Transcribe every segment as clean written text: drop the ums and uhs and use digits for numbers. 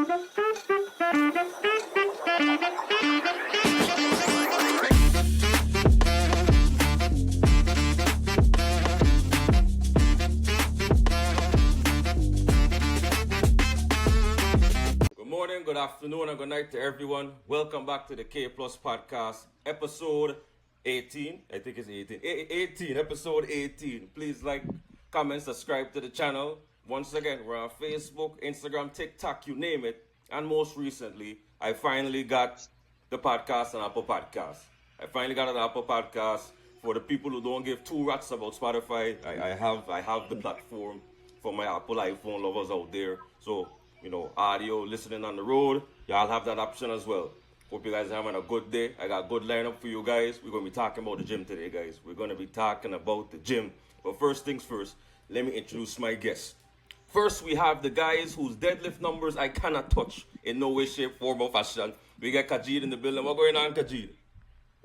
Good morning, good afternoon, and good night to everyone. Welcome back to the K Plus Podcast, episode 18. I think it's 18. 18, episode 18. Please like, comment, subscribe to the channel. Once again, we're on Facebook, Instagram, TikTok, you name it. And most recently, I finally got the podcast on Apple Podcasts. I finally got an Apple Podcast. For the people who don't give two rats about Spotify, I have the platform for my Apple iPhone lovers out there. So, audio, listening on the road, y'all have that option as well. Hope you guys are having a good day. I got a good lineup for you guys. We're going to be talking about the gym today, guys. We're going to be talking about the gym. But first things first, let me introduce my guests. First, we have the guys whose deadlift numbers I cannot touch in no way, shape, form, or fashion. We got Kajeede in the building. What's going on, Kajeede?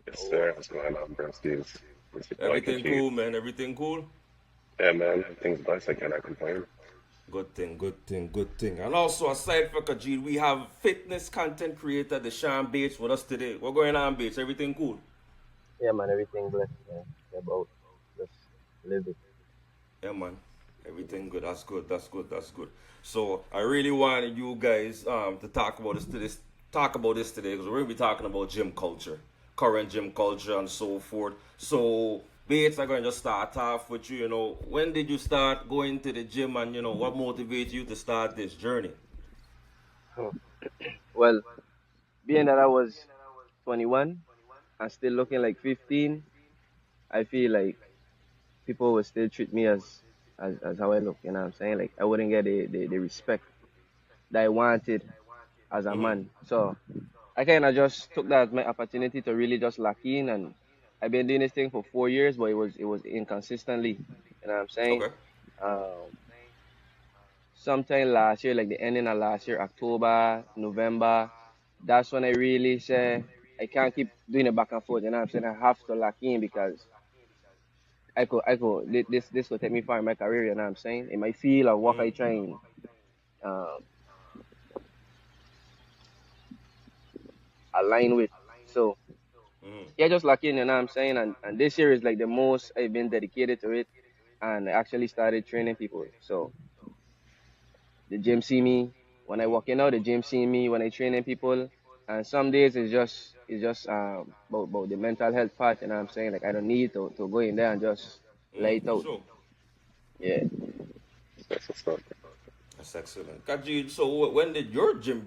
Yes, sir. What's going on, broskies? Everything cool, man. Everything cool? Yeah, man. Everything's blessed. I cannot complain. Good thing. And also, aside from Kajeede, we have fitness content creator Dishan Bates with us today. What's going on, Bates? Everything cool? Yeah, man, everything blessed, man. About just living. Yeah, man. Everything good. That's good. So I really wanted you guys to talk about this today because we're gonna be talking about gym culture, current gym culture, and so forth. So Bates, I'm gonna just start off with you. When did you start going to the gym, and what motivated you to start this journey? Well, being that I was 21 and still looking like 15, I feel like people would still treat me as how I look. You know what I'm saying? Like I wouldn't get the respect that I wanted as a man. So I kind of just took that as my opportunity to really just lock in, and I've been doing this thing for 4 years, but it was inconsistently. You know what I'm saying? Okay. Sometime last year, like the ending of last year, October, November, that's when I really say I can't keep doing it back and forth. You know what I'm saying? I have to lock in because this will take me far in my career. You know what I'm saying? In my field of what I trying. Align with. So yeah, just lock in, you know what I'm saying? And this year is like the most I've been dedicated to it, and I actually started training people. So the gym see me when I walk in out, the gym see me when I training people, and some days it's just about the mental health part, you know what I'm saying? Like I don't need to go in there and just lay it out. Sure. Yeah. That's what's up. That's excellent. Kajeed, so when did your gym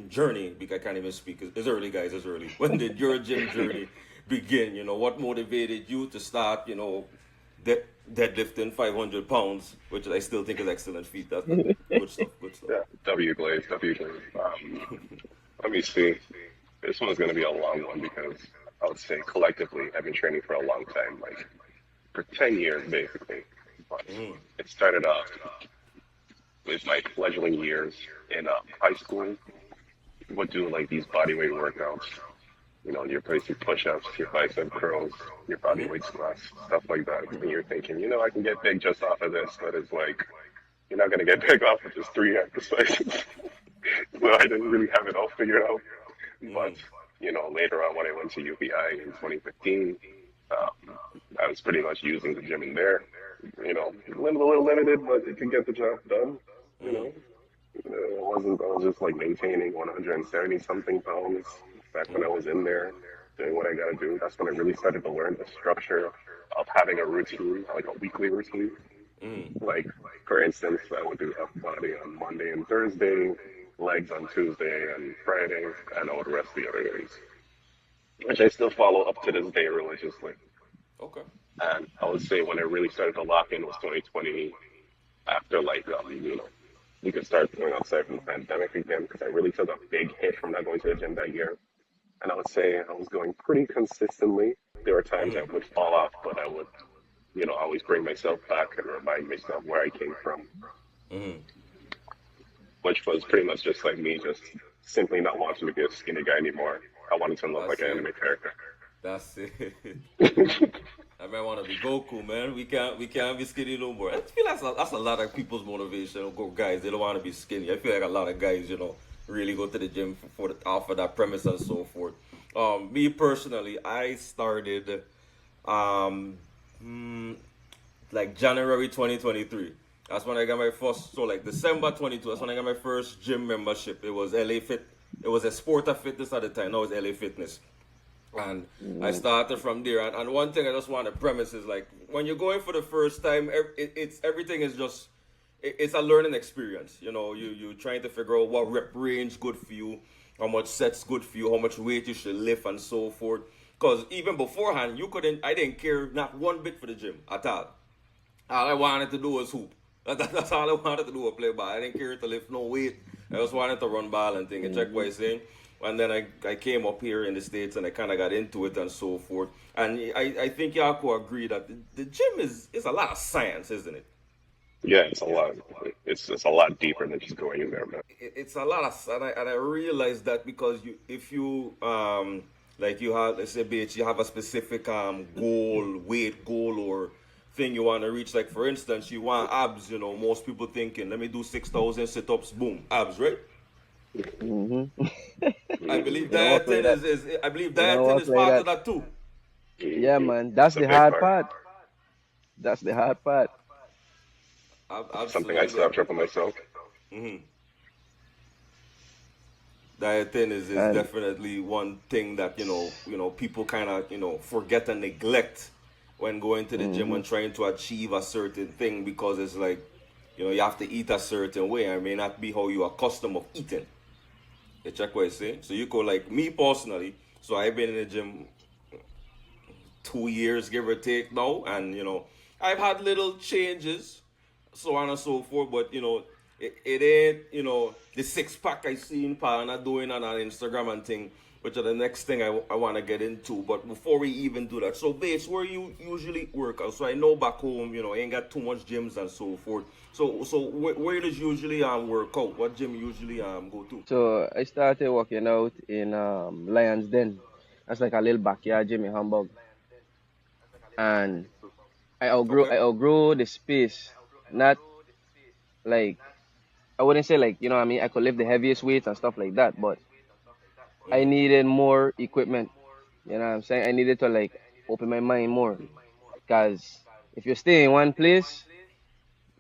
journey, because I can't even speak, it's early, guys, it's early. When did your gym journey begin? What motivated you to start, deadlifting 500 pounds, which I still think is excellent feat. That's good stuff. Yeah, W Glaze. Let me see. This one's going to be a long one because I would say collectively I've been training for a long time, like for 10 years basically. But it started off with my fledgling years in high school. Would do like these bodyweight workouts. Your basic push-ups, your bicep curls, your bodyweight squats, stuff like that. And you're thinking, I can get big just off of this, but it's like, you're not going to get big off of just 3 exercises. Well, I didn't really have it all figured out. But, later on when I went to UPI in 2015, I was pretty much using the gym in there. A little limited, but it could get the job done. I was just like maintaining 170 something pounds back when I was in there doing what I gotta do. That's when I really started to learn the structure of having a routine, like a weekly routine. Like, for instance, I would do upper body on Monday and Thursday, legs on Tuesday and Friday, and all the rest of the other days, which I still follow up to this day religiously. Okay. And I would say when I really started to lock in was 2020, after we could start going outside from the pandemic again, because I really took a big hit from not going to the gym that year. And I would say I was going pretty consistently. There were times I would fall off, but I would, always bring myself back and remind myself where I came from. Which was pretty much just like me, just simply not wanting to be a skinny guy anymore. I wanted to look like an anime character. That's it. I might want to be Goku, man. We can't be skinny no more. I feel that's a lot of people's motivation. Guys, they don't want to be skinny. I feel like a lot of guys, really go to the gym off of that premise and so forth. Me personally, I started um, mm, like January 2023. That's when I got my first. So like December 22. That's when I got my first gym membership. It was LA Fit. It was a sport of fitness at the time. Now it's LA Fitness. And I Mm, started from there. And one thing I just want to premise is like when you're going for the first time, it's everything is just it's a learning experience. You know, you trying to figure out what rep range good for you, how much sets good for you, how much weight you should lift, and so forth. Because even beforehand, I didn't care not one bit for the gym at all. All I wanted to do was hoop. That's all I wanted to do was play ball. I didn't care to lift no weight. I just wanted to run ball and thing. And check what mhm. I'm saying. And then I came up here in the States and I kind of got into it and so forth. And I think y'all could agree that the gym is a lot of science, isn't it? Yeah, it's a lot. It's a lot deeper than just going in there, man. It's a lot of, and I realized that because if you like you have, let's say, bitch, you have a specific goal, weight goal, or thing you want to reach. Like for instance, you want abs. You know, most people thinking, let me do 6,000 sit-ups, boom, abs, right? Mhm. I believe It don't work like dieting that. is I believe It don't dieting work is like part that. of that too. Yeah, Hmm. man. That's It's a the big hard part. part. That's the hard part. Something I Absolutely. still have trouble myself. Mhm. Dieting is And definitely one thing that people kind of forget and neglect when going to the gym mhm. and trying to achieve a certain thing because it's like you have to eat a certain way and it may not be how you are accustomed of eating. You check what I say? So you go like me personally. So I've been in the gym 2 years, give or take now, and I've had little changes, so on and so forth. But it ain't the six pack I seen Pana doing on Instagram and thing, which are the next thing I want to get into. But before we even do that, so base where you usually work out. So I know back home, ain't got too much gyms and so forth. So where does usually work out? What gym usually go to? so I started working out in Lions Den. That's like a little backyard gym in Hamburg. And Okay. I outgrew the space. Not like I wouldn't say like, what I mean, I could lift the heaviest weights and stuff like that, but I Mm-hmm. needed more equipment. You know what I'm saying? I needed to like open my mind more. Cause if you stay in one place,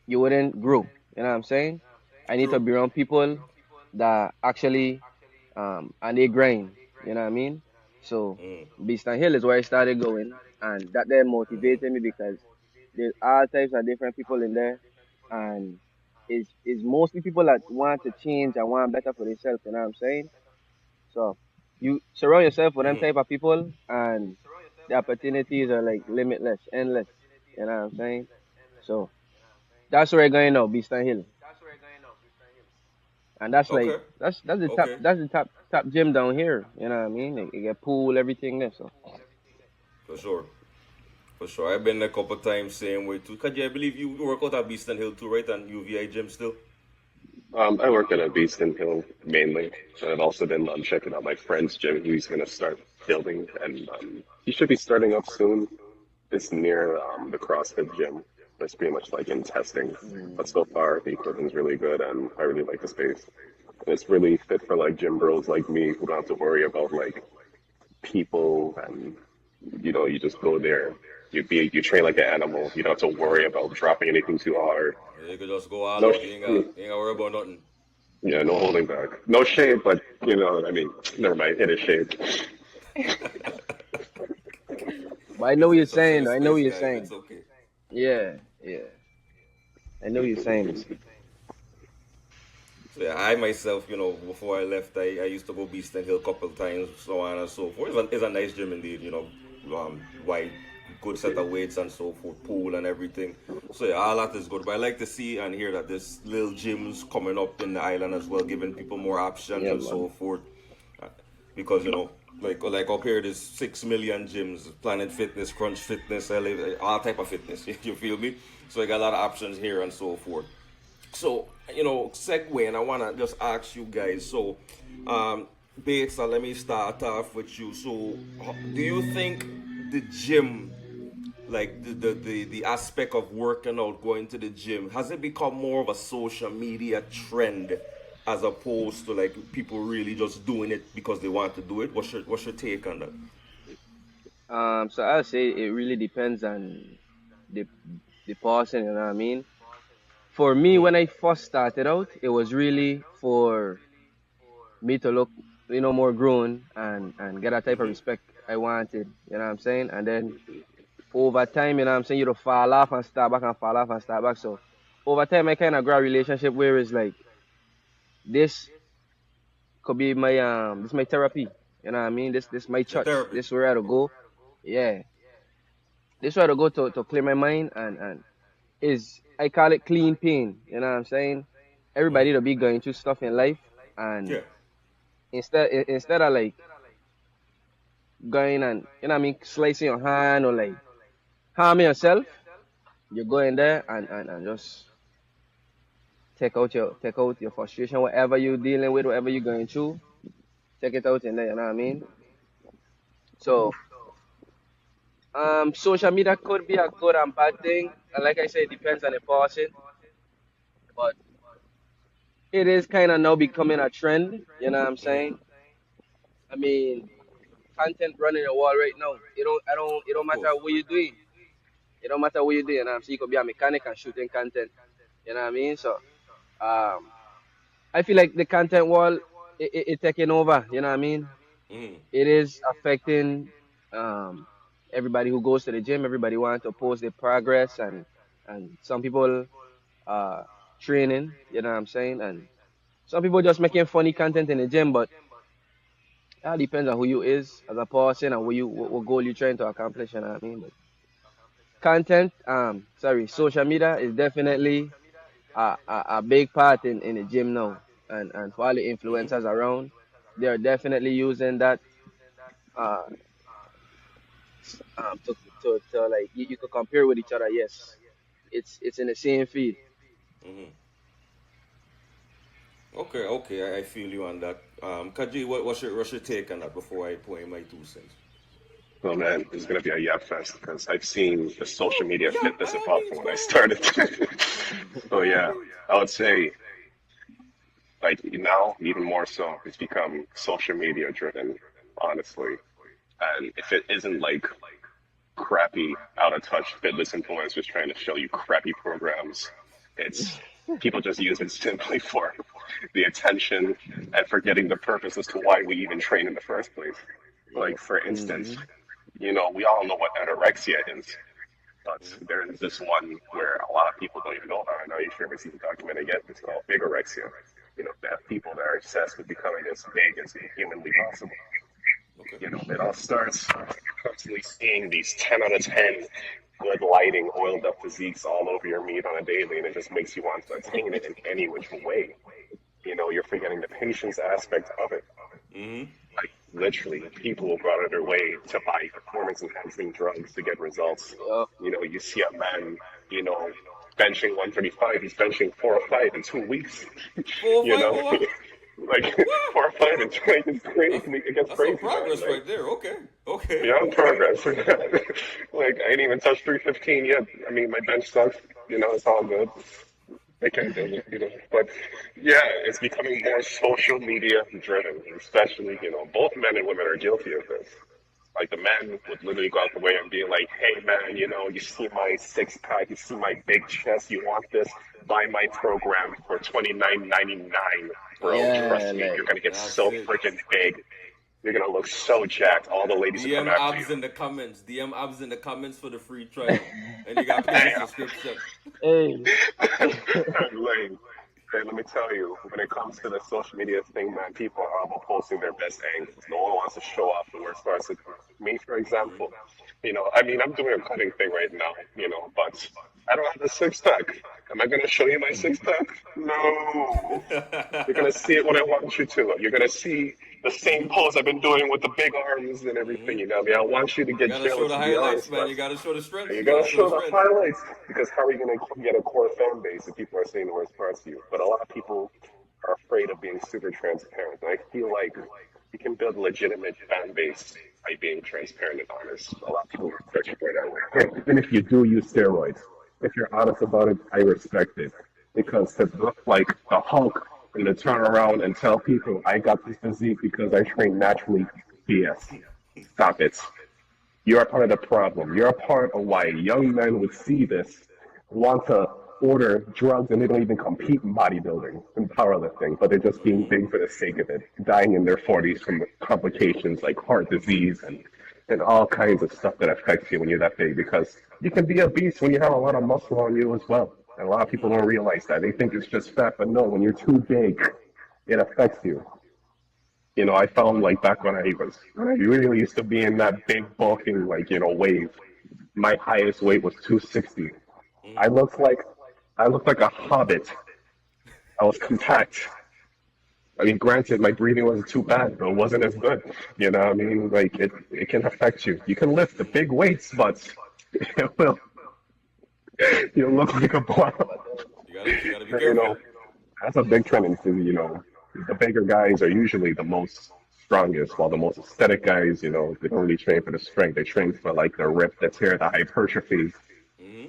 you wouldn't grow. You know what I'm saying? I need to True. be around people that actually and they grind. You know what I mean? So Mm. Beast and Hill is where I started going, and that then motivated me because there's all types of different people in there, and is mostly people that want to change and want better for themselves. You know what I'm saying? So you surround yourself with them Mm-hmm. type of people, and the opportunities are like limitless, endless. You know what I'm saying? So that's where I'm going now, Beast and Hill, and that's like Okay. Okay. that's the top gym down here. You know what I mean? You get pool, everything there. So For sure. For sure. I've been a couple times same way too. Kaji, I believe you work out at Beeston Hill too, right? And UVI gym still. I work at a Beeston Hill mainly, and I've also been checking out my friend's gym. He's going to start building, and he should be starting up soon. It's near the CrossFit gym. It's pretty much like in testing, but mm, so far the equipment's really good, and I really like the space. And it's really fit for like gym bros like me who don't have to worry about like people, and you just go there. You train like an animal. You don't have to worry about dropping anything too hard. You could just go all No, out. You ain't got to worry about nothing. yeah, no holding back. No shade, but I mean, never mind. It is shade. but I know what you're It's a saying. safe Though. I know space, what you're guys. saying. It's okay. Yeah, yeah. I know what you're saying. So yeah, I myself, before I left, I used to go Beeston Hill a couple of times, so on and so forth. It's a nice gym indeed, wide, good set of weights and so forth, pool and everything. So yeah, all that is good. But I like to see and hear that there's little gyms coming up in the island as well, giving people more options Yeah, and so man. forth. Uh, Because like up here, there's 6 million gyms: Planet Fitness, Crunch Fitness, LA, all type of fitness. You feel me? So I got a lot of options here and so forth. So, segue, and I want to just ask you guys. So, Bates, let me start off with you. So, do you think the gym, like the aspect of working out, going to the gym, has it become more of a social media trend? as opposed to like people really just doing it because they want to do it? What's your take on that? So I'll say it really depends on the the person, you know what I mean? For me, Mm-hmm. when I first started out, it was really for me to look, more grown and get that type of Mm-hmm. respect I wanted, you know what I'm saying? And then over time, you know what I'm saying, you to fall off and start back and fall off and start back. So over time, I kind of grow a relationship where it's like this could be my therapy, you know what I mean? This my Your church. therapy. This where I to go. Yeah, this where I to go to clear my mind and is I call it clean pain. You know what I'm saying? Mm-hmm. Everybody to be going through stuff in life, and Yeah. instead of like going and you know what I mean slicing your hand or like harming yourself, you go in there and just take out your frustration, whatever you're dealing with, whatever you're going through, take it out in there. You know what I mean? So social media could be a good and bad thing, and like I said, it depends on the person, but it is kind of now becoming a trend. You know what I'm Mm-hmm. saying? I mean, content running the wall right now. It don't Of matter course. what you're doing. It don't matter what you're doing. So you could be a mechanic and shooting content. You know what I mean? So um, I feel like the content wall it taking over. You know what I mean? Mm-hmm. It is affecting um everybody who goes to the gym. Everybody wants to post their progress and some people uh training. You know what I'm saying? And some people just making funny content in the gym, but that depends on who you is as a person and what goal you're trying to accomplish. You know what I mean? But content, social media is definitely a big part in the gym now, and for all the Mm-hmm. influencers around, they are definitely using that uh to like you could compare with each other. Yes, it's in the same field. Mm-hmm. Okay, okay, I feel you on that. Kaji, what's your take on that before I put in my 2 cents? Oh man, this is gonna be a yap fest because I've seen the social Oh, media yeah, fitness by all evolve from means, when go I ahead. started. By So all yeah, means. I would say like now even more so, it's become social media driven, honestly. And if it isn't like crappy, out of touch fitness influencers trying to show you crappy programs, it's people just use it simply for the attention and forgetting the purpose as to why we even train in the first place. Yeah. Like for instance, Mhm. we all know what anorexia is. But Mm-hmm. there's this one where a lot of people don't even know about. I know you sure haven't seen the document again. It's called bigorexia. They have people that are obsessed with becoming as big as humanly possible. Okay. It all starts constantly seeing these 10 out of 10 good lighting, oiled up physiques all over your meat on a daily, and it just makes you want to attain it in any which way. You're forgetting the patience aspect of it. Mm-hmm. Like literally, people will go out of their way to buy performance enhancing drugs to get results. Yeah. You see a man, you know, benching 135, he's benching 405 in 2 weeks. Four, you five, know, over. like What? 405 in 2 weeks is crazy. That's It gets that's some crazy, man. progress right there. Okay. Okay. Beyond progress. Like I ain't even touched 315 yet. I mean, my bench sucks. It's all good. I can't do it. But yeah, it's becoming more social media driven, especially, both men and women are guilty of this. Like the men would literally go out the way and be like, hey man, you see my six pack, you see my big chest, you want this? Buy my program for $29.99, bro. Yeah, Trust me, you're like gonna get That's so it. freaking big. You're gonna look so jacked. All the ladies will come DM after abs you. in the comments. DM abs in the comments for the free trial, and you got to pay the Hey, subscription. hey. Lane, hey, let me tell you, when it comes to the social media thing, man, people are all posting their best angles. No one wants to show off the worst parts of me, for example. I mean, I'm doing a cutting thing right now, but I don't have a six pack. Am I gonna show you my six pack? No. You're gonna see it when I want you to. You're gonna see the same pose I've been doing with the big arms and everything. You know what I mean? I want you to You get gotta show jealous, the to be highlights, honest, man. but You gotta show the strengths. you You gotta gotta show the show the strengths. highlights because how are you gonna get a core fan base if people are saying the worst parts of you? But a lot of people are afraid of being super transparent. And I feel like you can build a legitimate fan base by being transparent and honest. A lot of people are searching for that way. Even if you do use steroids, if you're honest about it, I respect it. Because to look like the Hulk and to turn around and tell people I got this physique because I train naturally. BS. Stop it. You're a part of the problem. You're a part of why young men would see this, want to order drugs, and they don't even compete in bodybuilding and powerlifting, but they're just being big for the sake of it, dying in their 40s from complications like heart disease and all kinds of stuff that affects you when you're that big because you can be obese when you have a lot of muscle on you as well. And a lot of people don't realize that. They think it's just fat, but no, when you're too big, it affects you. I found like back when I really used to be in that big bulking wave. My highest weight was 260. I looked like I looked like a hobbit. I was compact. I mean, granted, my breathing wasn't too bad, but it wasn't as good. You know what I mean? Like it can affect you. You can lift the big weights, but it will you look like a blob. You gotta be You careful. know, that's a big trend the bigger guys are usually the most strongest, while the most aesthetic guys, they don't really train for the strength. They train for like the rip, the tear, the hypertrophy. Hmm.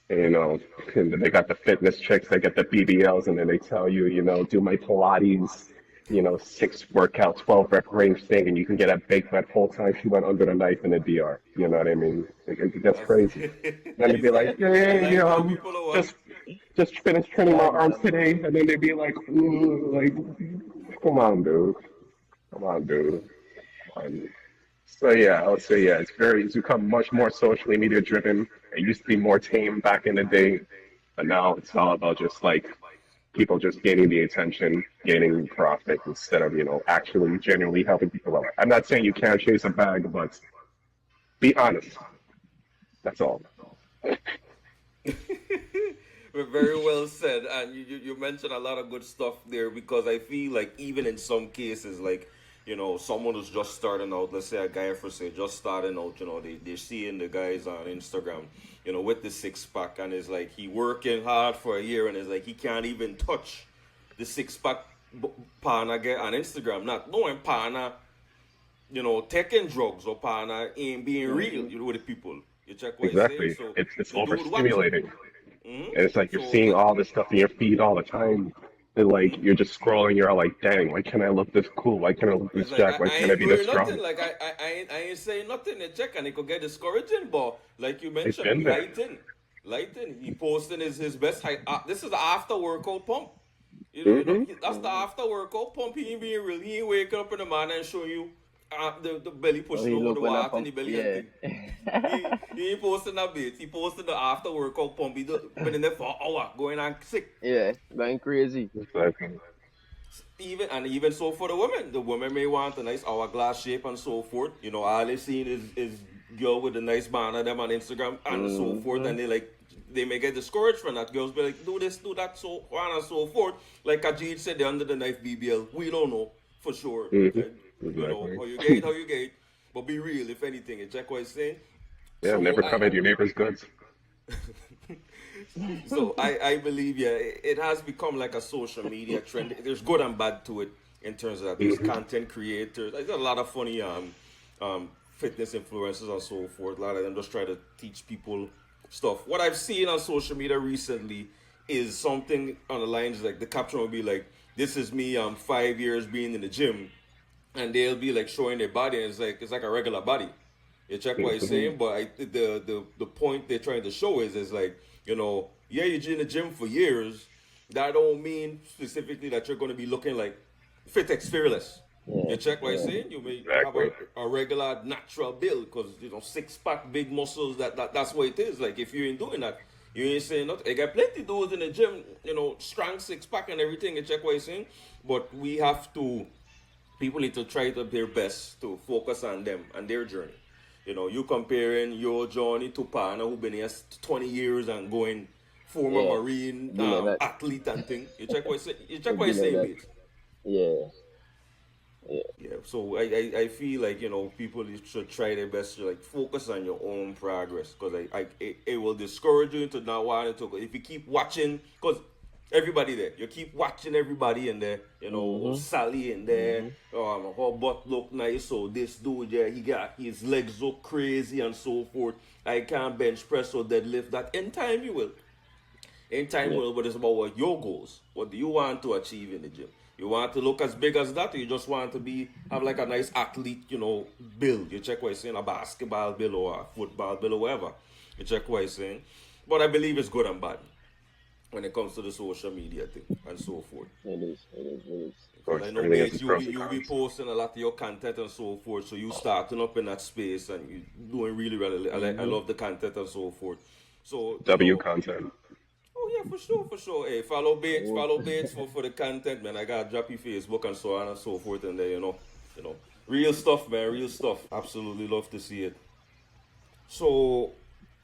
You know, and then they got the fitness chicks, they get the BBLs, and then they tell you, do my Pilates, 6 workout, 12 rep range thing, and you can get a big fat full time. She went under the knife in the DR. You know what I mean? That's That's crazy. Then they'd you be see, like, yeah, I yeah, like how I'm people are one. just finished training my Yeah, arms man. today, and then they'd be like, ooh, like, come on, dude, come on, dude. Um, so yeah, I would say yeah, it's become much more socially media driven. It used to be more tame back in the day, but now it's all about just like people just gaining the attention, gaining profit instead of actually genuinely helping people out. I'm not saying you can't chase a bag, but be honest. That's all. Very well said, and you mentioned a lot of good stuff there because I feel like even in some cases, like someone who's just starting out, let's say a guy for say just starting out, they're seeing the guys on Instagram, with the six pack, and it's like he working hard for a year, and it's like he can't even touch the six pack partner get on Instagram, not knowing partner, taking drugs or partner ain't being real, Hmm. with the people. You check what he's saying, Exactly. so It's the dude watching. overstimulating. Hmm. And it's like you're So seeing all this stuff in your feed all the time. And like you're just scrolling, you're all like, dang, why can't I look this cool? Why can't I look this it's like jack? Why I can't I ain't be this doing strong? nothing. Like I ain't saying nothing. They check and it could get discouraging. But like you They've mentioned, been there. lighting. He posting his best height. This is the after workout pump. Hmm. That's the Hmm. after workout pump. He ain't being real. He ain't waking up in the morning and showing you the belly Oh, pushing he over the look when I water in pump. the belly and Yeah. thing. He ain't posting that bit. He posted the after workout pump. Been in there for an hour going on sick. Yeah, going crazy. Exactly. Even so for the women may want a nice hourglass shape and so forth. All they seen is girl with a nice banner them on Instagram and so forth, Hmm. and they may get discouraged from that. Girls be like, do this, do that, so on and so forth. Like Kajeede said, they're under the knife BBL. We don't know for sure. Hmm. How Exactly. you get it, how you get it. But be real, if anything. You check what he's saying. Yeah, So never covet your neighbor's goods. I believe it has become like a social media trend. There's good and bad to it in terms of that. There's Hmm. content creators. There's a lot of funny fitness influencers and so forth. A lot of them just try to teach people stuff. What I've seen on social media recently is something on the lines like the caption will be like, "This is me 5 years being in the gym," and they'll be like showing their body, and it's like a regular body. You check what he's Hmm. saying, but the point they're trying to show is like yeah, you're in the gym for years. That don't mean specifically that you're going to be looking like fit X fearless. Yeah, You check what he's yeah. saying. You may have Exactly. a regular natural build because six pack, big muscles. That's what it is. Like if you ain't doing that, you ain't saying nothing. I got plenty dudes in the gym, strong six pack and everything. You check what he's saying, but we have to people need to try to their best to focus on them and their journey. You comparing your journey to partner who been here 20 years and going former Yeah. Marine Been like that. athlete and thing. You check It's what I been like saying, that. mate. Yeah. Yeah. Yeah, so I feel like people should try their best to like focus on your own progress because it will discourage you into not wanting to. If you keep watching, because everybody there, you keep watching everybody in there. Oh, Hmm. Sally in there. Hmm. Her butt look nice. So this dude, yeah, he got his legs look crazy and so forth. I can't bench press or deadlift that. In time, you will. in time Yeah. world, but it's about what your goals. What do you want to achieve in the gym? You want to look as big as that, or you just want to be have like a nice athlete, build. You check what I'm saying, a basketball build or a football build or whatever. You check what I'm saying. But I believe it's good and bad when it comes to the social media thing and so forth. It is. It is. It is. Of Because course, I know, everything has Bates, its you'll pros be and you'll be cons. posting a lot of your content and so forth. So you starting up in that space and you doing really well. I Mm-hmm. love the content and so forth. So W content. oh yeah, for sure, for sure. Hey, Oh, follow Bates for the content, man. I gotta drop your Facebook and so on and so forth, and then real stuff, man, real stuff. Absolutely love to see it. So,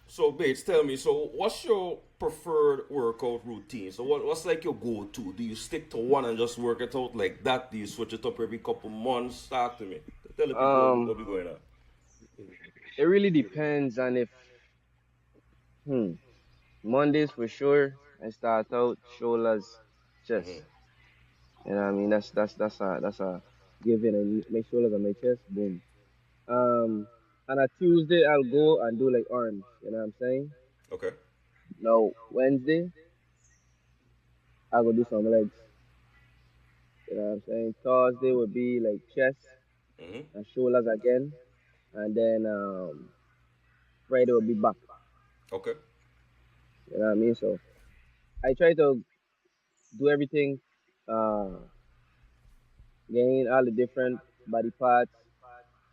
so Bates, tell me, so what's your preferred workout routine? So what's like your go-to? Do you stick to one and just work it out like that? Do you switch it up every couple months? Talk to me. Tell the people um, what be going on. it really depends on if hmm Mondays for sure. I start out shoulders, chest. You know what I mean? That's a given. And my shoulders and my chest. Boom. On a Tuesday I'll go and do like arms. You know what I'm saying? Okay. Now Wednesday I go do some legs. You know what I'm saying? Thursday would be like chest Mm-hmm. and shoulders again, and then Friday will be back. Okay. You know what I mean? So I try to do everything, uh, gain all the different body parts,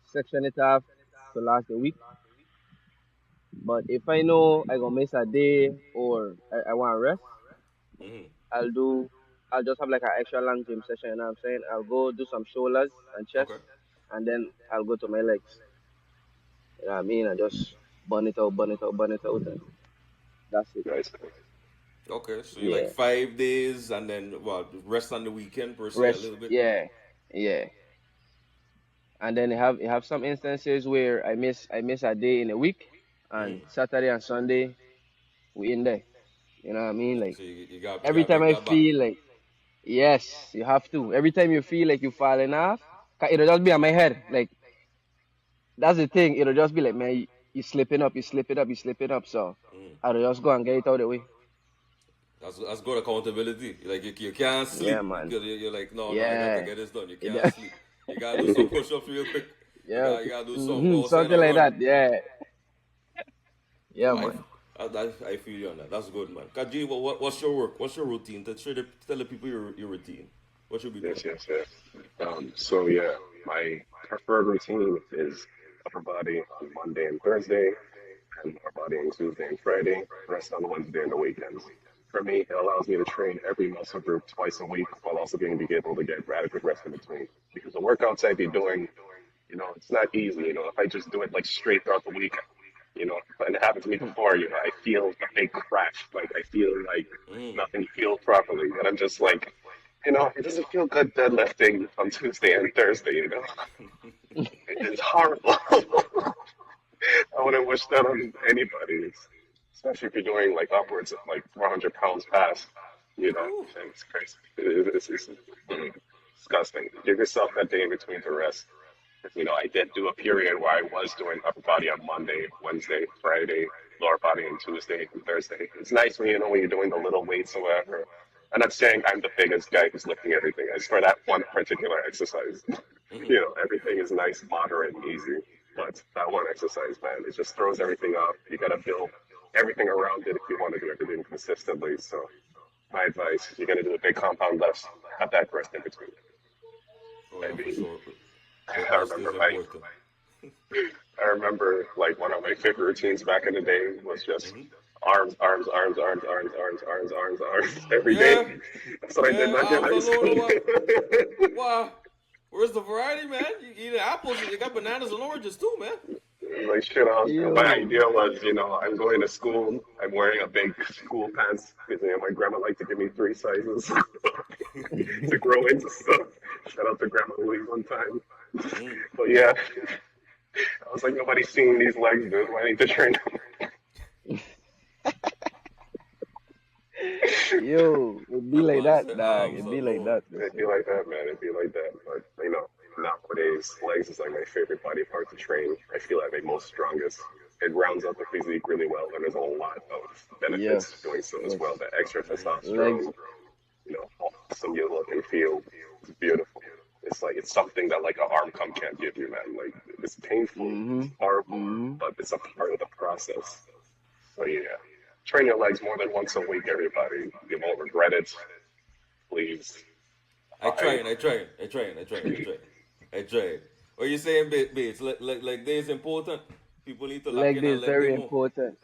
section it off to last a week. But if I know I gonna miss a day or I want to rest, Mm-hmm. I'll do. I'll just have like an extra long gym session. You know what I'm saying? I'll go do some shoulders and chest, Okay. and then I'll go to my legs. You know what I mean? I just burn it out, burn it out, burn it out, and that's it. Nice. Okay. So you like Yeah. 5 days and then rest on the weekend per se a Rest. little bit. Yeah. Yeah. And then you have some instances where I miss a day in a week, and Mm. Saturday and Sunday we in there. You know what I mean? Like So you every gotta time make I that back. feel like yes, you have to. Every time you feel like you falling off, it'll just be on my head. Like that's the thing. It'll just be like, man, you slipping up, you slipping up, you slipping up. So Mm. I'll just go and get it out of the way. That's good accountability. Like you can't Yeah, sleep man. because you're like, no, I got to Yeah. get this done. You It can't does. sleep. You gotta do some push-ups real quick. Yeah. You gotta do some go outside Something and like run. that. Yeah. Yeah, I, man. I feel you on that. That's good, man. Kajeede, what's your work? What's your routine? Tell the people your routine. What you be doing? Yes, yes, yes. So yeah, my preferred routine is upper body on Monday and Thursday, and upper body on Tuesday and Friday, rest on Wednesday and the weekends. For me, it allows me to train every muscle group twice a week while also being able to get adequate rest in between. Because the workouts I'd be doing, it's not easy. If I just do it like straight throughout the week, and it happened to me before, I feel a big crash. Like I feel like Mm. nothing feels properly. And I'm just like, it doesn't feel good deadlifting on Tuesday and Thursday. It's horrible. I wouldn't wish that on anybody, especially if you're doing like upwards of like 400 pounds past, Ooh. it's crazy. It's disgusting. Give yourself that day in between to rest. I did do a period where I was doing upper body on Monday, Wednesday, Friday, lower body on Tuesday and Thursday. It's nice when you're doing the little weights or whatever. I'm not saying I'm the biggest guy who's lifting everything. It's for that one particular exercise. Everything is nice, moderate, and easy. But that one exercise, man, it just throws everything off. You got to build everything around it if you want to do everything consistently. So my advice, you're going to do a big compound lifts, have that rest in between. Oh I yeah, for mean, sure. I Rest remember is my important. I remember like one of my favorite routines back in the day was just arms, arms, arms, arms, arms, arms, arms, arms, arms every day. Yeah, That's what I did yeah. back in Arms high alone. school. Or what? Wow. Where's the variety, man? You eat apples. You got bananas and oranges too, man. Like shit, my Yo. idea was, I'm going to school. I'm wearing a big school pants because my grandma liked to give me three sizes to grow into stuff. Shout out to Grandma Louise one time. Mm. But yeah, I was like, nobody's seeing these legs, dude. Why I need to train Yo, it be That like man that, said dog. arms It be like alone. that for It'd be sure. like that, man. It'd be like that. But nowadays, legs is like my favorite body part to train. I feel I make most strongest. It rounds out the physique really well, and there's a lot of benefits to Yes, doing so as yes. well. The extra Legs. testosterone, how awesome you look and feel. It's beautiful. It's like it's something that like an arm pump can't give you, man. Like it's painful, it's Mhm. horrible, Mhm. but it's a part of the process. So yeah, train your legs more than once a week, everybody. You won't regret it. Please. I I trying, I trying, I trying, I trying, I trying, I trying. What you saying, Bates? Like this is important. People need to lock Leg in day and is leg day very more. important.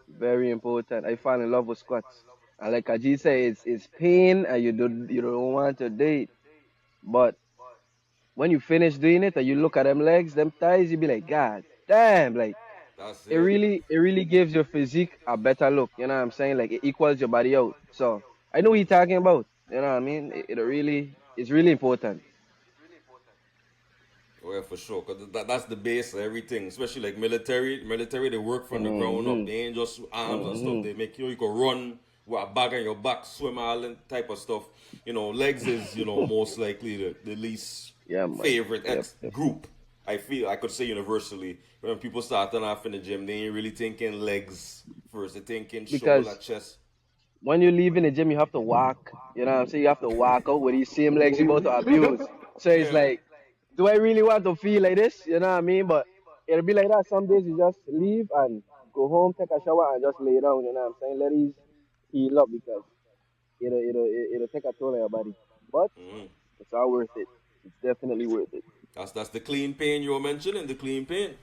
Very important. I fall in love with squats. And like Kajeede say, it's pain and you don't want to do it. But when you finish doing it and you look at them legs, them thighs, you be like, God damn, like That's it it. really it really gives your physique a better look. You know what I'm saying? Like it equals your body out. So I know what you're talking about. You know what I mean? It's really important. Oh, yeah, for sure. Cause that's the base of everything. Especially like military. Military, they work from the ground up. Hmm. They ain't just arms and stuff. Hmm. They make you can run with a bag on your back, swim all that type of stuff. Legs is most likely the least Yeah, man. favorite Yep, X yep. group. I feel I could say universally. When people starting off in the gym, they ain't really thinking legs first. They thinking shoulder, Because chest. when you leave in the gym, you have to walk. You know what I'm saying? You have to walk out with these same legs you're about to abuse. So it's Yeah, man. like, do I really want to feel like this? You know what I mean? But it'll be like that. Some days you just leave and go home, take a shower, and just lay down. You know what I'm saying? Let these heal up because it'll take a toll on your body. But it's all worth it. It's definitely worth it. That's the clean pain you were mentioning. The clean pain.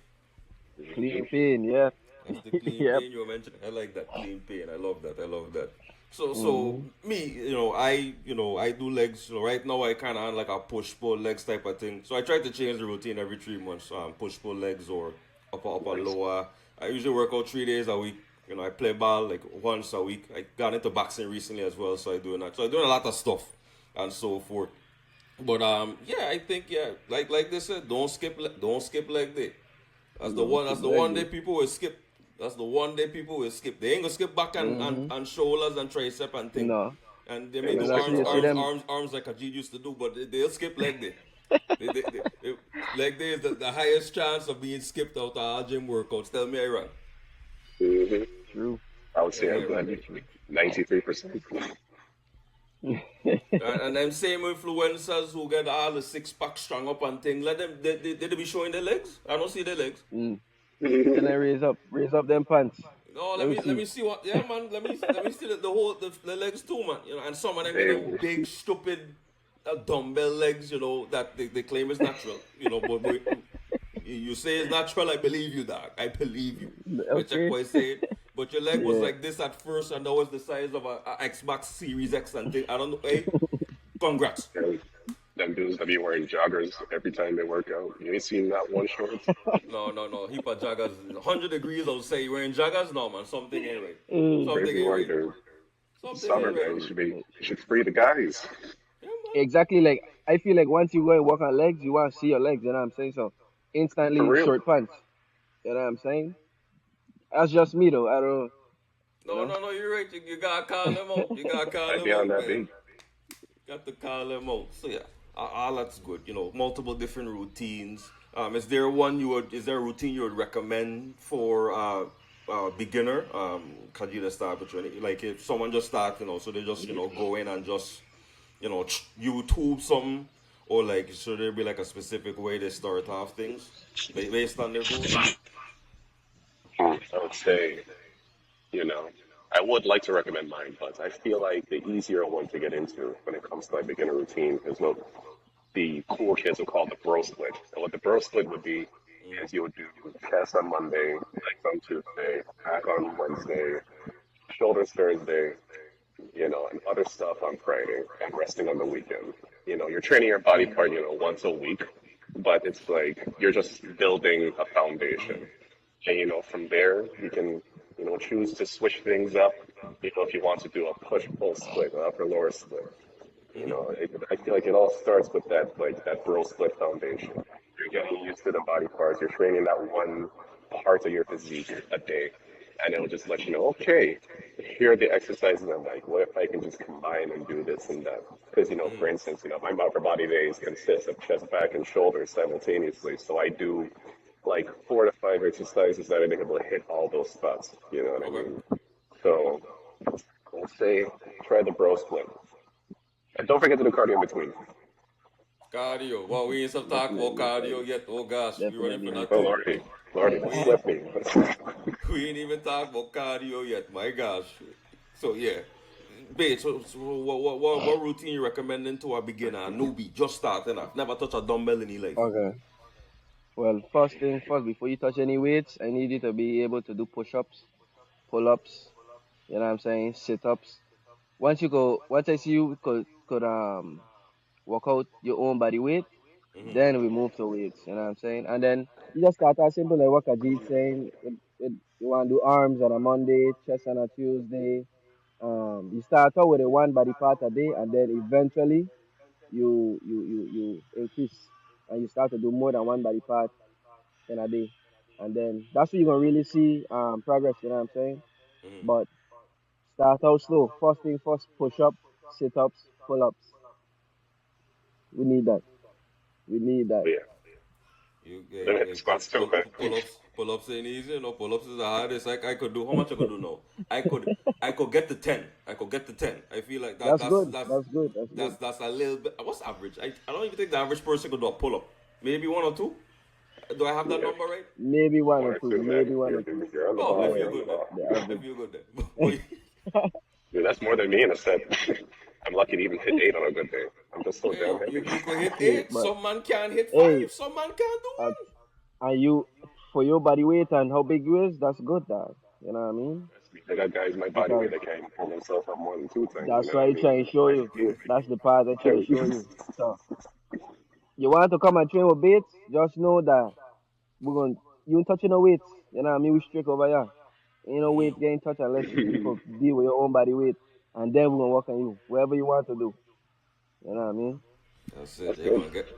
Clean pain, yeah. That's the clean Yep. pain you were mentioning. I like that clean pain. I love that. I love that. So Hmm. me, I do legs. Right now I kind of on like a push pull legs type of thing. So I try to change the routine every 3 months. Push pull legs or upper nice. lower. I usually work out 3 days a week. I play ball like once a week. I got into boxing recently as well, so I doing that. So I doing a lot of stuff and so forth. But yeah, I think yeah, like they said, don't skip leg day. That's the Don't one. skip That's the leg one day day. people will skip. That's the one day people will skip. They ain't gonna skip back Hmm. and shoulders and tricep and thing. No. And they may do Innocent Especially arms, you see arm. arms, them. arms, arms like Kajeede used to do, but they'll skip leg day. Leg day is the highest chance of being skipped out of all gym workouts. Tell me I wrong. Hmm True. I would Tell say me I'm I wrong. good. 93%. And them same influencers who get all the six pack strung up and thing, let them they be showing their legs. I don't see their legs. Mm. Then I raise up them pants. No, Let me let see. me see what. Yeah, man. Let me see the whole the legs too, man. And some of them get They, them big stupid dumbbell legs. That they claim is natural. But you say it's natural. I believe you, dog. I believe you. I check Okay. what I say. But your leg was Yeah. like this at first, and that was the size of a Xbox Series X and thing. I don't know. Hey, congrats. them, them dudes that be wearing joggers every time they work out. You ain't seen that one short? No, no, no. Heap of joggers. 100 degrees. I'll say you wearing joggers. No, man. Something ain't right. Mm. Something Crazy ain't work, right. dude. Something Summer, ain't right. man. You should free the guys. Yeah, man. Exactly. Like I feel like once you go and walk on legs, you want to see your legs. You know what I'm saying? So For instantly real. short pants. You know what I'm saying? That's just me though. I don't. You No, know. no, no, you're right. You gotta call them out. You gotta call I them be on out, that man. beat. Got to call them out. So yeah, all that's good. Multiple different routines. Is there a routine you would recommend for beginner? Kajeede start with you. Like if someone just start, so they just go in and just YouTube something, or like should there be like a specific way they start off things based on their goals? I would say, you know, I would like to recommend mine, but I feel like the easier one to get into when it comes to like beginner routine is what the cool kids would call the bro split. And what the bro split would be is you would do chest on Monday, legs on Tuesday, back on Wednesday, shoulders Thursday, and other stuff on Friday, and resting on the weekend. You're training your body part, once a week, but it's like you're just building a foundation. And, from there, you can, choose to switch things up, if you want to do a push-pull split, an upper-lower split. I feel like it all starts with that bro split foundation. You're getting used to the body parts. You're training that one part of your physique a day, and it'll just let you know, okay, here are the exercises I like. What if I can just combine and do this and that? Because for instance, my upper body days consist of chest, back, and shoulders simultaneously. So I do like 4 to 5 exercises that are able to hit all those spots. You know what I Okay. mean? So let's say try the bro split. And don't forget to do cardio in between. Cardio. Well, we ain't some talk about Definitely, cardio yet. Oh gosh, we ready for definitely. that Oh too. Lordy, Lordy, don't We slip me. we ain't even talk about cardio yet. My gosh. So yeah, babe. So what routine you recommending to a beginner, a newbie, just starting off, never touch a dumbbell in his life? Okay. Well, first thing first, before you touch any weights, I need you to be able to do push-ups, pull-ups. You know what I'm saying? Sit-ups. Once I see you could work out your own body weight, then we move to weights. You know what I'm saying? And then you just start out simple like what Kajeede saying. You want to do arms on a Monday, chest on a Tuesday. You start out with a one body part a day, and then eventually you increase and you start to do more than one body part in a day, and then that's when you're gonna really see progress. You know what I'm saying? But start out slow. First thing first, push up, sit ups, pull ups. We need that. We need that. Yeah, You then hit the spots too, man. pull ups ain't easy. You know, pull ups is the hardest. Like I could do. How much I could do now? I could I could get to 10. I could get to 10. I feel like that That's good. That's good. That's good. that's a little bit. What's average? I don't even think the average person could do a pull up. Maybe one or two. Do I have that Yeah, number right? Maybe one one or or two. two, man. Maybe one or two. You're on the Oh, I ball. Yeah, feel You're on the good then. ball. the I average. feel good then. Boy, Dude, that's more than me in a set. I'm lucky to even hit 8 on a good day. I'm just so yeah, damn heavy. you could hit Hey, 8. but Some man can hit hey, 5. Some man can do uh, 1. and you for your body weight and how big you is, that's good, dog. You know what I mean? I got guys my body weight Because that can't even pull themselves up more than 2 times. You that's know what what I I mean? try and show you. That's the part I try and show Yeah. you. So you want to come and train with baits, just know that we're going you ain't touching no weights. You know what I mean? We strict over here. Ain't no weight getting touched unless you could deal with your own body weight. And then we're gonna work on you. Whatever you want to do. You know what I mean? That's it. That's They're good. gonna get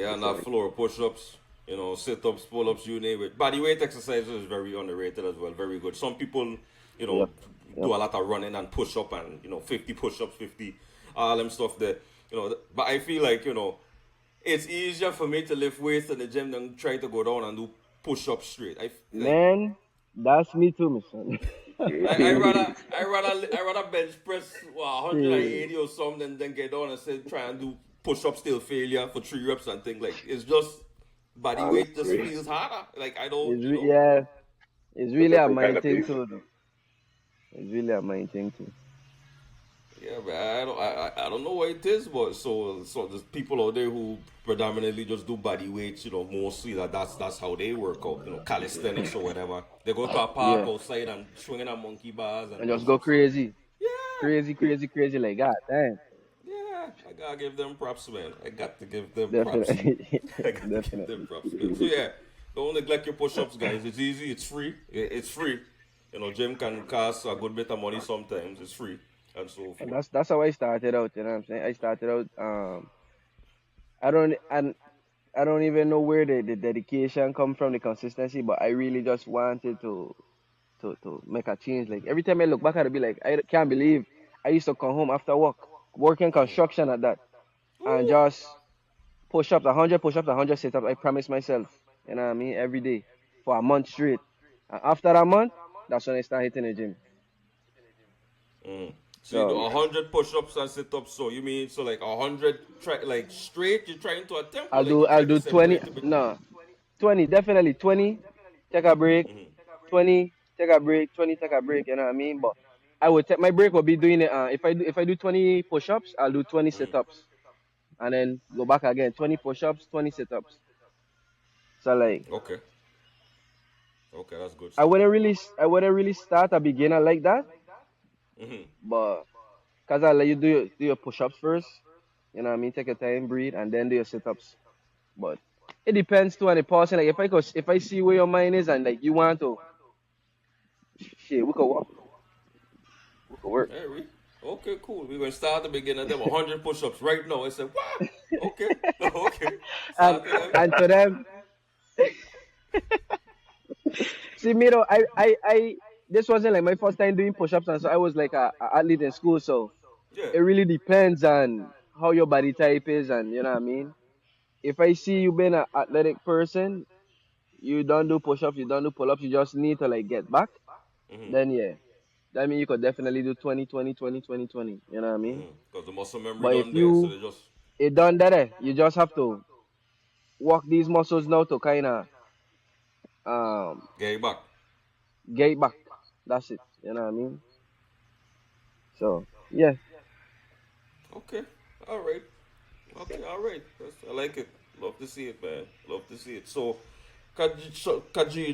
on That's that right. floor, push ups, you know, sit ups, pull ups, you name it. Body weight exercises is very underrated as well. Very good. Some people, you know, Yep. Yep. do a lot of running and push up and 50 push ups, 50 all them stuff there. But I feel like it's easier for me to lift weights in the gym than try to go down and do push ups straight. Like Man, that's me too, my son. I rather bench press 180 Shit. or something than get on and say try and do push up still failure for 3 reps and things like it's just body weight just Honestly, feels harder. Like I don't Yeah, it's it's a really a different kind mind of thing beast. too, though. It's really a mind thing too. yeah, but I don't know what it is, but so there's people out there who predominantly just do body weights, mostly that's how they work out, calisthenics or whatever. They go to a park Yeah, outside and swinging on monkey bars and and just push go ups. crazy, Yeah, crazy, crazy, crazy. Like God, damn, yeah, I gotta give them props, man. I got to give them props. definitely, I got to give them definitely. props, man. So yeah, don't neglect your push-ups, guys. It's easy. It's free. It's free. Gym can cost a good bit of money sometimes. It's free and so And forth. that's how I started out. You know what I'm saying? I started out. I don't and I don't even know where the dedication come from, the consistency, but I really just wanted to make a change. Like every time I look back, I'd be like, I can't believe I used to come home after work, working construction at that, and Ooh. just push ups, 100 sit ups. I promised myself, you know what I mean, every day for a month straight. And after a month, that's when I start hitting the gym. So you do So 100 push-ups and sit-ups. So you mean so like 100 like straight? You're trying to attempt, or like you I'll try to do 20. separate a bit? No, 20 definitely 20. Take a break. 20. Take a break. 20. Take a break. You know what I mean? But I would take my break. Will be doing it. If I do 20 push ups, I'll do 20 sit ups, and then go back again. 20 push ups, 20 sit ups. So like Okay. Okay, that's good I stuff. I wouldn't really start a beginner like that, but cause I let you do your push ups first. You know what I mean? Take your time, breathe, and then do your sit ups. But it depends too on the person. Like if I see where your mind is and like you want to shit, we could work. Hey, okay, cool. We're gonna start at the beginning. Them 100 push-ups right now. I said, what? Okay, okay. and Start to them. and to them, see me though, I this wasn't like my first time doing push ups, and so I was like a athlete in school. So Yeah. it really depends on how your body type is, and you know what I mean. If I see you being an athletic person, you don't do push ups, you don't do pull ups, you just need to like get back, Mm-hmm. then yeah. That means you could definitely do 20, 20, 20, 20, 20. You know what I mean? Because the muscle memory But if done there, so you they just it done that, you just have to work these muscles now to kind of um get it back. get it back. That's it. You know what I mean? So yeah, Okay, all right. Okay, all right. I like it. Love to see it, man. Love to see it. So, Kajeed,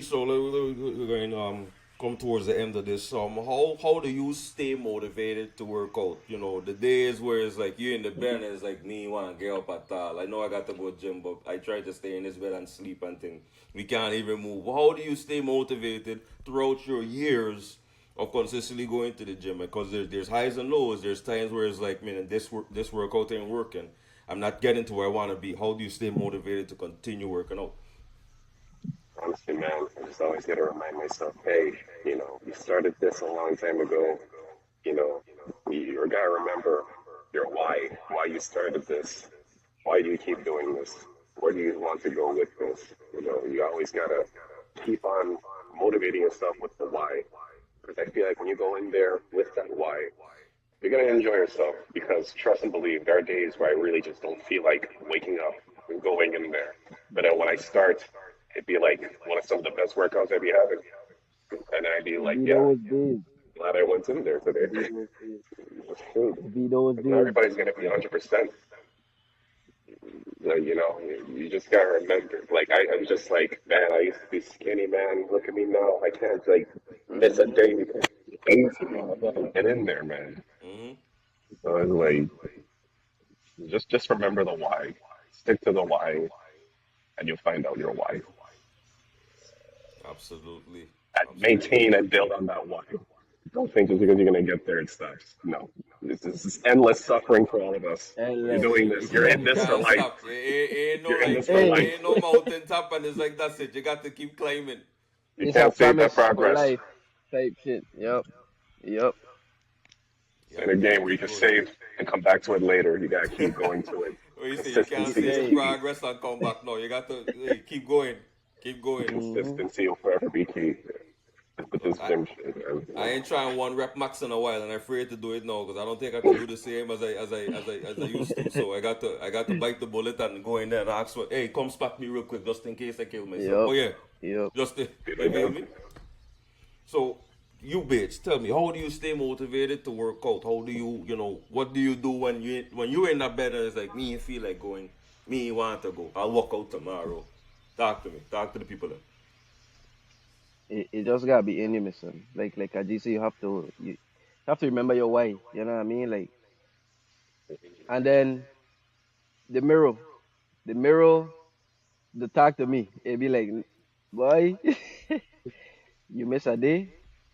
so we're going to come towards the end of this. How do you stay motivated to work out? You know, the days where it's like you in the bed and it's like me want to get up at all. I know I got to go gym, but I try to stay in this bed and sleep and thing. We can't even move. How do you stay motivated throughout your years of consistently going to the gym? Because there's highs and lows. There's times where it's like, man, this workout ain't working. I'm not getting to where I want to be. How do you stay motivated to continue working out? Honestly, man, I just always got to remind myself, hey, you started this a long time ago. You got to remember your why you started this. Why do you keep doing this? Where do you want to go with this? You always got to keep on motivating yourself with the why. Because I feel like when you go in there with that why, you're going to enjoy yourself because trust and believe, there are days where I really just don't feel like waking up and going in there. But then when I start, it'd be like one of some of the best workouts I'd be having. And I'd be it like, be yeah, those days. glad I went in there It today. be those days. Because It be those not days. everybody's going to be 100%. You just got to remember. Like, I'm just like, man, I used to be skinny, man. Look at me now. I can't, like, miss a day because I need to get in there, man. Mm-hmm. So it's like, just remember the why. Stick to the why, and you'll find out your why. Absolutely. And Absolutely. maintain and build on that why. Don't think just because you're gonna get there it stops. No, this is endless suffering for all of us. You're Endless. doing this. You're in You this for can't life. stop. Ain't no You're in like, this for it life. Hey, ain't no mountain top, and it's like that's it. You got to keep climbing. You it's a can't save that promise for progress. life type shit. Yep. Yep. It's Yeah, in a you game gotta where you keep can going. save and come back to it later. You gotta keep going to it. What you say? You can't You Consistency see is the say it. key. progress and come back. No, you got to hey, keep going. Keep going. Mm-hmm. Consistency will forever be key. With Cause this gym shit, I man. ain't trying one rep max in a while, and I'm afraid to do it now because I don't think I could do the same as I used to. So I got to bite the bullet and go in there and ask for, hey, come spot me real quick just in case I kill myself. Yep. But yeah, Yep. just You you feel know, me? So you bitch, tell me, how do you stay motivated to work out? How do what do you do when you're in that bed and it's like me feel like going, me want to go, I'll walk out tomorrow. Talk to me, talk to the people. Then. It just gotta be in you, son. Like Kajeede, you have to remember your why. You know what I mean? Like, and then the mirror, the mirror, the talk to me. It be like, boy, you miss a day,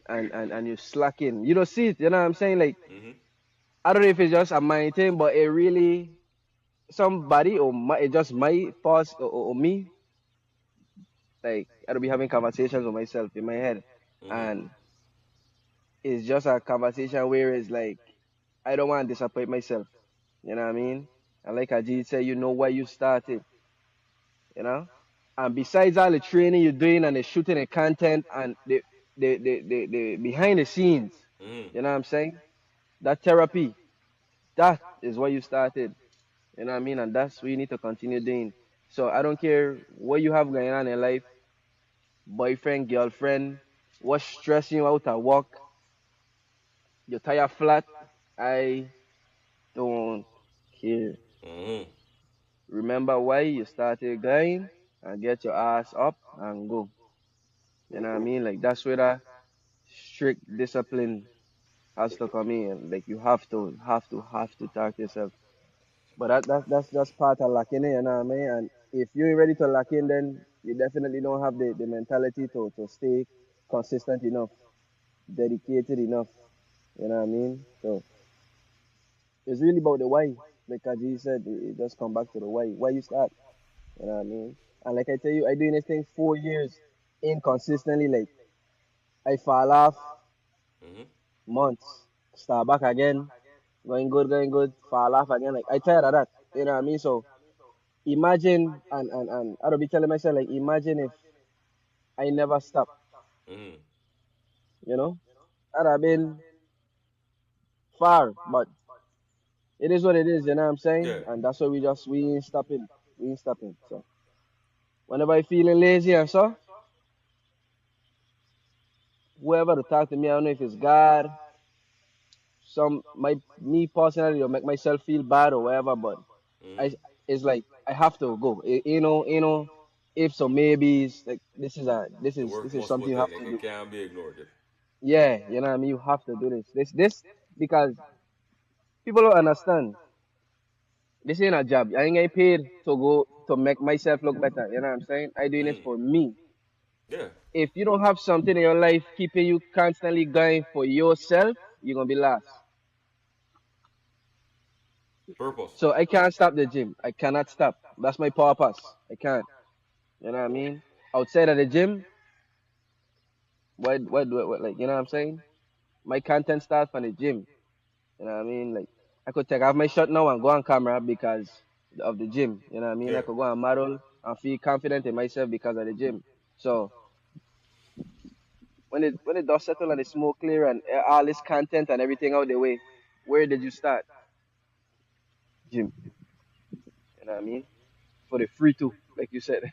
and you slacking. You don't see it. You know what I'm saying? Like, Mm-hmm. I don't know if it's just a mind thing, but it really somebody it just might pause or me. Like, I'll be having conversations with myself in my head, Mm-hmm. and it's just a conversation where it's like I don't want to disappoint myself. You know what I mean? And like Ajit said, you know why you started, you know? And besides all the training you're doing and the shooting and content and the behind the scenes, Mm-hmm. you know what I'm saying? That therapy, that is what you started. You know what I mean? And that's what you need to continue doing. So I don't care what you have going on in life, boyfriend, girlfriend, what's stressing you out at work, your tire flat. I don't care. Mm-hmm. Remember why you started going and get your ass up and go. You know what I hmm mean? Like that's where that strict discipline has to come in. Like you have to talk to yourself. But that's part of locking in, you know what I mean? And if you ain't ready to lock in, then you definitely don't have the mentality to stay consistent enough, dedicated enough. You know what I mean? So it's really about the why. Like Kaji said, it just come back to the why. Why you start? You know what I mean? And like I tell you, I doing this thing 4 years inconsistently. Like I fall off Mm-hmm. months, start back again, going good, fall off again. Like I tired of that. You know what I mean? So imagine and I'll be telling myself like imagine if I never stopped. Mm-hmm. You know, and I've been far, but it is what it is. You know what I'm saying? Yeah. And that's why we ain't stopping. We ain't stopping. So whenever I feeling lazy and so, whoever to talk to me, I don't know if it's God, some my me personally, or make myself feel bad or whatever, but Mm-hmm. I it's like I have to go. If so maybe it's like The work this is must something put you in. have Like, to it do. can't be ignored. Yeah, you know what I mean. You have to do this. This because people don't understand. This ain't a job. I ain't getting paid to go to make myself look better. You know what I'm saying? I doing this Mm-hmm. for me. Yeah. If you don't have something in your life keeping you constantly going for yourself, you're gonna be lost. Purpose. So I can't stop the gym. I cannot stop. That's my purpose. I can't. You know what I mean? Outside of the gym, what do it like? You know what I'm saying? My content starts from the gym. You know what I mean? Like I could take off my shirt now and go on camera because of the gym. You know what I mean? I Yeah. could go and model and feel confident in myself because of the gym. So when it does settle and the smoke clear and all this content and everything out the way, where did you start? Gym. You know what I mean? For the free too, like you said.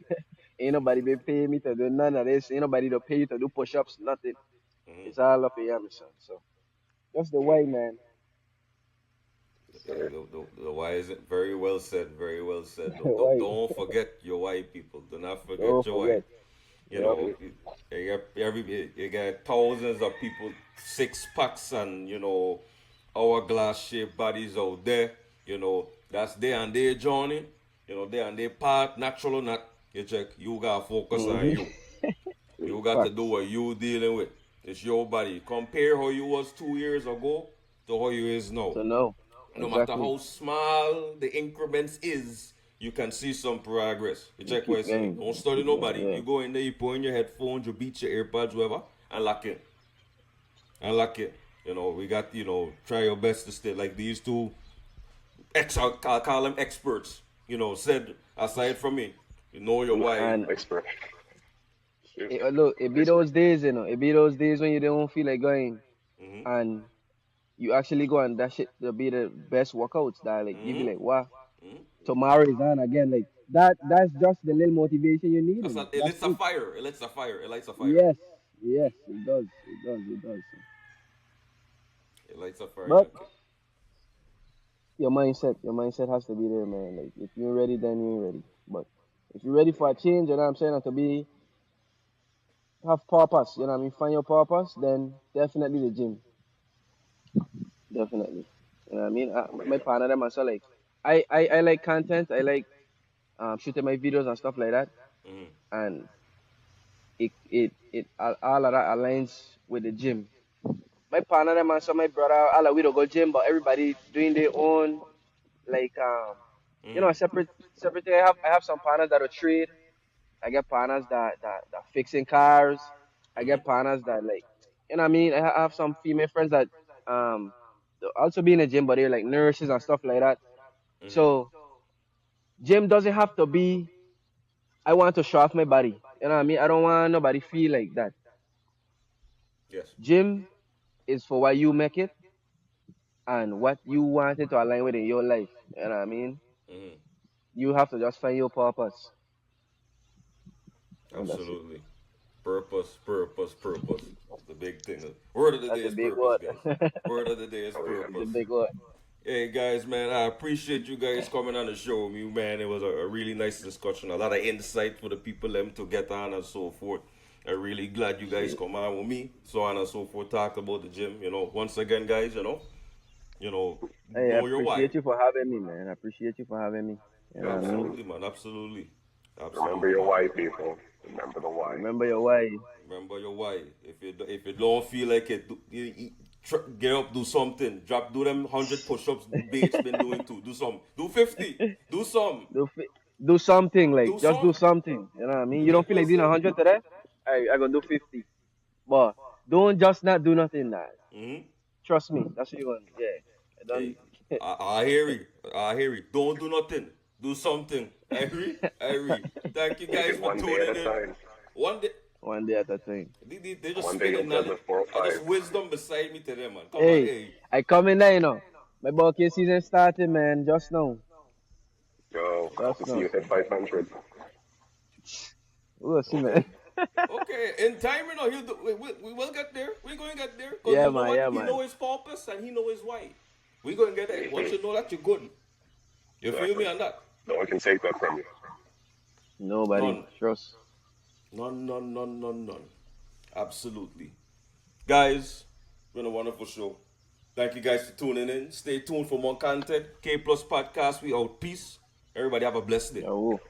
Ain't nobody been paying me to do none of this. Ain't nobody to pay you to do push ups, nothing. Mm-hmm. It's all up here, my son. So that's the way, man. Yes, Yeah, sir. the why isn't very well said. Very well said. Why? Don't forget your why, people. Do not forget Don't your why. forget. You Yep. know, you got thousands of people, six packs and hourglass shaped bodies out there. That's their and their journey. Their and their part, natural or not. You check. You gotta focus on Mm-hmm. you. You got to do Facts. what you dealing with. It's your body. Compare how you was 2 years ago to how you is now. So no. No matter Exactly. how small the increments is, you can see some progress. You You check what I keep say. going. Don't You study keep going. nobody. Yeah. You go in there, you put in your headphones, you beat your AirPods, whatever, and lock in. And lock in. We got, try your best to stay like these two I'll call them experts, said aside from me, you know your why. And Expert. Shoot. look, it be Expert. those days, It be those days when you don't feel like going, Mm-hmm. and you actually go and that shit will be the best workouts. That like you be Mm-hmm. like, wow, Mm-hmm. tomorrow is on again. Like that. That's just the little motivation you need, That's and not, it that's lights a it. fire. It lights a fire. It lights a fire. Yes. Yes. It does. It does. It does. It lights a fire, But junkie. your mindset has to be there, man. Like if you're ready, then you're ready. But if you're ready for a change, you know what I'm saying, and to be have purpose, you know what I mean, find your purpose, then definitely the gym, definitely. You know what I mean? Oh my My God. partner them also like, I like content, I like shooting my videos and stuff like that, Mm-hmm. and all of that aligns with the gym. My partner them and some my brother, all of we don't go gym, but everybody doing their own like Mm-hmm. separate thing. I have some partners that are trade. I get partners that fixing cars. I Mm-hmm. get partners that like, you know what I mean. I have some female friends that um they also be in the gym, but they're like nurses and stuff like that. Mm-hmm. So gym doesn't have to be. I want to show off my body. You know what I mean. I don't want nobody feel like that. Yes. Gym is for why you make it and what you want it to align with in your life. You know what I mean. Mm-hmm. You have to just find your purpose, and that's it. Absolutely. Purpose, purpose, purpose. The big thing. Word of the day That's a is big purpose, word. guys. Word of the day is Oh yeah. It's a purpose. big word. Hey guys, man, I appreciate you guys coming on the show with me, man. It was a really nice discussion, a lot of insight for the people them to get on and so forth. I'm really glad you guys Shit. come on with me, so on and so forth, talk about the gym. Once again, guys, Hey, I know your why. appreciate you for having me, man. I appreciate you for having me. You know what I mean? Yes. Absolutely, man. Absolutely, Remember absolutely, your man. why, people. Remember the why. Remember your why. Remember your why. If you don't feel like it, get up, do something. Do them 100 push-ups. Bates been doing too. Do some. Do 50. Do some. Do fi- do something, like Do just do some. something. You know what I mean? You You don't check feel what I like doing say. 100 today? I gonna do 50. But don't just not do nothing now. Mm-hmm. Trust me. That's what you want. Yeah. I Hey, done. I hear you. I hear you. Don't do nothing. Do something. I hear. I hear. Thank you Take guys it for one day at a tuning in. time. One day. One day at a time. They just One day spinning you'll get knowledge. the 4 or I just 5. wisdom beside me today, man. Come on, Hey, hey. I come in there, My bulky season started, man. Just now. Yo, hope Just to see now, you hit son. 500. We'll see, Okay. man. Okay, in time, we will get there. We're going to get there. Because Yeah, you know man. what? Yeah, He man. know his purpose and he know his why. We're going to get there. Once you know that, you're good. You feel me Exactly. on that? No one can take that from you. Nobody. None. Trust. None. Absolutely. Guys, been a wonderful show. Thank you guys for tuning in. Stay tuned for more content. K Plus Podcast. We out. Peace. Everybody have a blessed day. Yo.